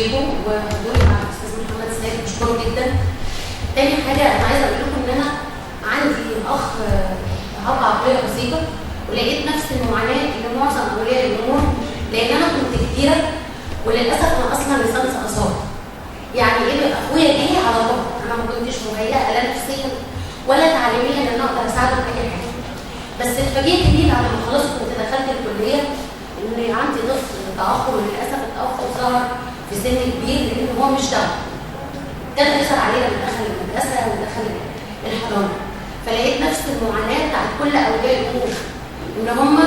جيكم وحضوري مع الاستاذ محمد سيد، بشكره جدا. تاني حاجه انا عايزه اقول لكم ان انا عندي اخ اعاقه عقليه بسيطه، ولقيت نفس المعاناه اللي معظم اولياء الامور، لان انا كنت كبيره وللاسف انا اصلا لسانس اثار. يعني ايه اخويا جه على طول، انا ما كنتش مهيئه لا نفسيا ولا تعليميا ان انا اقدر اساعده في اي حاجه. بس اتفاجئت بيه بعد ما خلاص كنت دخلت الكليه ان عندي طفل تاخر، وللاسف التاخر ظهر في سن كبير لان هو مش دواء. كان يسأل عليه لما دخل المدرسه ودخل الحضانه. فلقيت نفس المعاناه بتاعت كل اولياء الامور، ان هم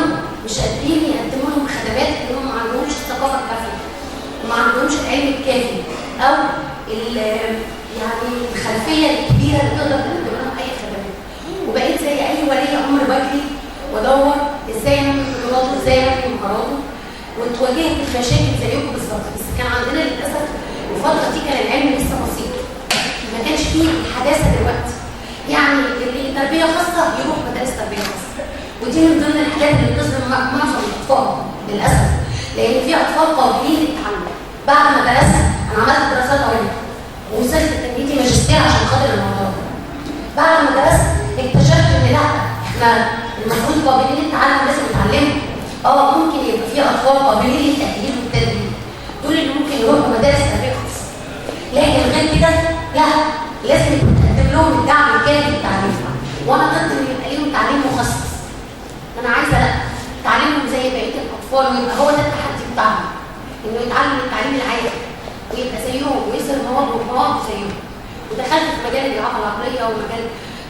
مش قادرين يقدموا لهم خدمات لان هم ما عندهمش الثقافه الكافيه وما عندهمش العلم الكافي او يعني الخلفيه الكبيره اللي تقدر تقدم لهم اي خدمات. وبقيت زي اي ولي امر بجري وادور ازاي انمي قدراته، ازاي انمي مهاراته، واتواجهت بمشاكل زيكم بالظبط. بس كان عندنا للاسف الفتره دي كان العلم لسه بسيط، ما كانش فيه الحداثه دلوقتي. يعني اللي تربيه خاصه يروح مدارس تربيه خاصه، ودي من ضمن الحاجات اللي بتظلم معظم الاطفال للاسف، لان في اطفال قابلين للتعلم. بعد ما درست انا عملت دراسات عليا ووصلت لتنميتي ماجستير عشان خاطر الموضوع ده. بعد ما درست اكتشفت ان لا، احنا المفروض قابلين للتعلم لازم نتعلمه. ممكن يبقى في اطفال قابلين للتاهيل والتدريب، دول اللي ممكن يروحوا مدارس تربيه خاصه. لكن غير كده لا، لازم تقدم لهم الدعم الكامل للتعليم. وانا ضد ان يبقى ليهم تعليم مخصص. انا عايزه لا، تعليمهم زي بقيه الاطفال، ويبقى هو ده التحدي بتاعهم، انه يتعلم التعليم العادي ويبقى زيهم ويظهر مواهبه زيهم. ودخلت في مجال الاعاقه العقليه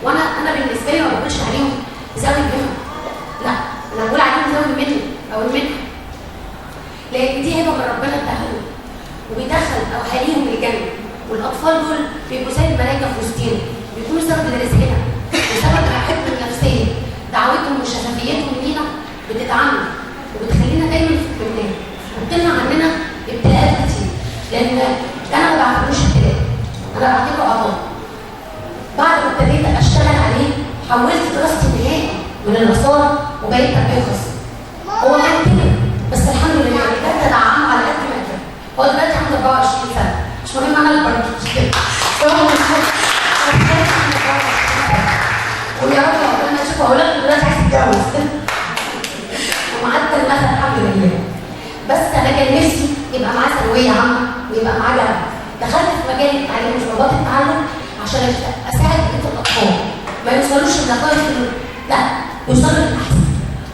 وانا بالنسبه لي ما بقولش عليهم ذوي الهمم، لا انا بقول عليهم ذوي المنه او المنحه، لان دي هبه من ربنا اداها لهم وبيدخل اهاليهم الجنه. والاطفال دول بيبقوا زي الملائكه في وسطينا، بيكونوا سبب لرزقنا وسبب راحتنا النفسيه. دعوتهم وشفافيتهم لينا بتدعمنا وبتخلينا دايما في اطمئنان وبتمنع عننا ابتلاءات كتير، لان انا ما بعتبروش ابتلاء، انا بعتبره عطاء. بعد ما ابتديت اشتغل عليه حولت دراستي نهائي من الاثار وبقيت تربيه خاصه. هو كان كده بس الحمد لله بجد دعمه على قد ما قدر. هو دلوقتي عنده 24 سنه، مش مهم انا اللي برضه كده. ويا رب ربنا يشوف اولادك دلوقتي عايز تتجوز ومعدل مثلا الحمد لله. بس انا كان نفسي يبقى معاه ثانويه عامه ويبقى معاه جامعه. دخلت في مجال التعليم وصعوبات التعلم عشان اساعد بقيه الاطفال ما يوصلوش لنتائج لا، يوصلوا للاحسن.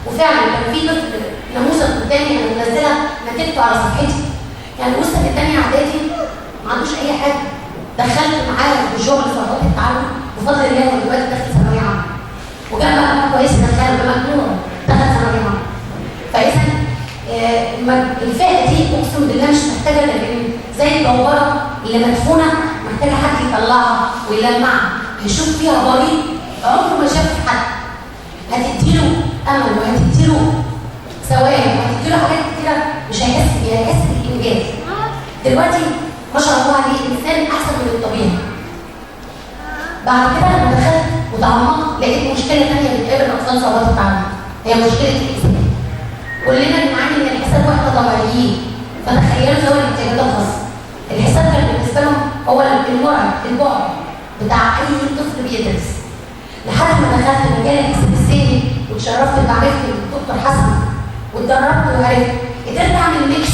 وفعلا كان في طفل نموذج قدامي انا منزلها نتيجته على صفحتي، يعني وصل للثانيه اعدادي ما عندوش اي حاجه. دخلت معاه في شغل صعوبات التعلم بفضل الله، هو دلوقتي داخل ثانويه عامه وجاب مجموع كويس، دخل بمجموع دخل ثانويه عامه. فاذا الفئه دي اقسم بالله مش محتاجه لان زي الدوره اللي مدفونه محتاجه حد يطلعها ويلمعها، هيشوف فيها بريق عمره ما شاف حد. هتديله امل وهتديله ثواب وهتديله حاجات كتيره مش هيحس بالانجاز. دلوقتي ما شاء الله عليه انسان احسن من الطبيعي. بعد كده لما دخلت وتعمقت لقيت مشكله ثانيه بتقابل اطفال صعوبات التعلم، هي مشكله الحساب. كلنا بنعاني من الحساب واحنا طبيعيين، فتخيلوا ذوي الاحتياجات الخاصه الحساب كان بالنسبه لهم هو المرعب، البعد بتاع اي طفل بيدرس. لحد ما دخلت مجال الحساب الذهني واتشرفت بمعرفتي بالدكتور حسن واتدربت وعرفت، قدرت اعمل ميكس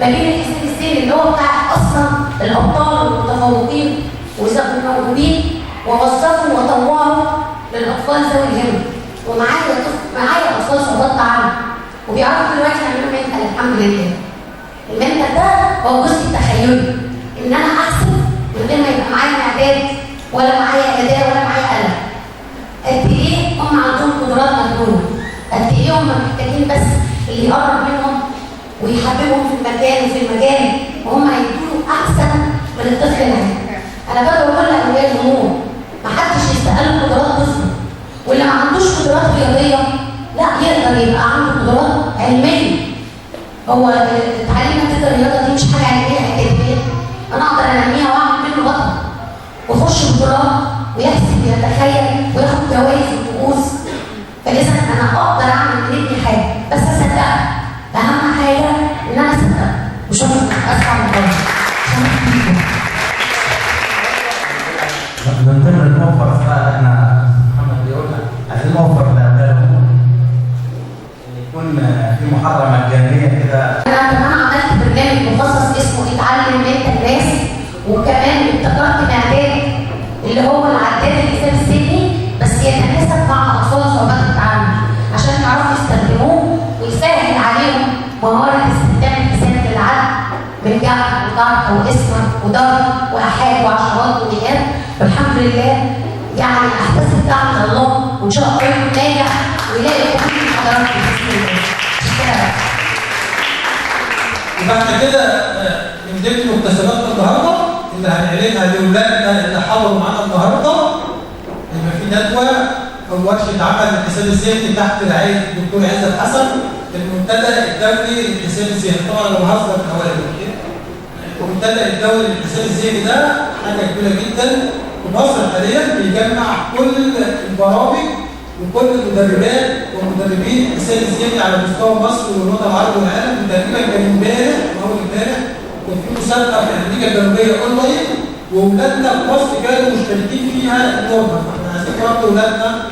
ما بين الحساب الذهني اللي هو بتاع اصلا الابطال والمتفوقين والموهوبين، ووظفه وطوره للاطفال ذوي الهمم. ومعايا اطفال صعوبات تعلم وبيعرفوا دلوقتي يعملوا منتال الحمد لله. المنتال ده هو جزء التخيلي، ان انا احسب من غير ما يبقى معايا معدات ولا معايا اداه ولا معايا قلم. قد ايه هم عندهم قدرات مجنونه، قد ايه هم محتاجين بس اللي يقرب منهم ويحببهم في المكان وفي المجال، وهم هيدوا احسن من الطفل اللي انا بدعو كل اولياء الامور ما حدش يستقل قدرات طفله، واللي ما عندوش قدرات رياضيه لا يقدر يبقى عنده قدرات علميه. هو تعليم الرياضه دي مش حاجه علميه اكاديميه، انا اقدر انميها واعمل منه بطل ويخش بطولات ويحسب ويتخيل وياخد جوائز وكؤوس. فاذا انا اقدر اعمل من ابني حاجه بس اصدقها. اهم حاجه ان انا اصدقها. وشكرا. اسمع من محاضره مجانيه كده. انا كمان عملت برنامج مخصص اسمه اتعلم انت الناس، وكمان ابتكرت معدات اللي هو العداد الحساب الذهني بس يتناسب مع اطفال صعوبات التعلم عشان يعرفوا يستخدموه ويسهل عليهم مهاره استخدام حساب العد من جمع وضرب واسم وضرب واحاد وعشرات ومئات. والحمد لله يعني احتسب دعم الله وان شاء الله يكون ناجح ويلاقي كل الحضارات باذن الله. شكرا. يبقى كده من ضمن مكتسبات النهارده اللي هنعلنها لاولادنا اللي حضروا معانا النهارده يبقى في ندوه او ورشه عمل الحساب الذهني تحت رعايه الدكتور عزت حسن المنتدى الدولي للحساب الذهني. طبعا انا بهزر في الاول المنتدى الدولي للحساب الذهني ده حاجه كبيره جدا في مصر حاليا، بيجمع كل البرامج وكل المدربات ومدربين الحساب الذهني على مستوى مصر والوطن العربي والعالم. تقريبا كان امبارح اول امبارح كان في مسابقه في امريكا الجنوبيه اونلاين واولادنا في مصر كانوا مشتركين فيها النهارده. احنا عايزين برضه اولادنا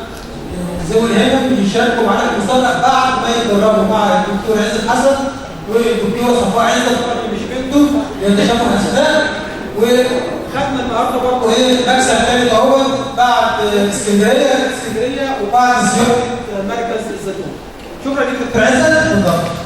ذوي الهمم يشاركوا معانا في المسابقه بعد ما يتدربوا مع الدكتور عزت حسن والدكتوره صفاء عزت مش بنته يكتشفوا الاسماء. وخدنا النهارده برضه مكسب ثاني اهوت بعد اسكندريه وبعد زياره مركز الزيتون. شكرا لك دكتور عزت.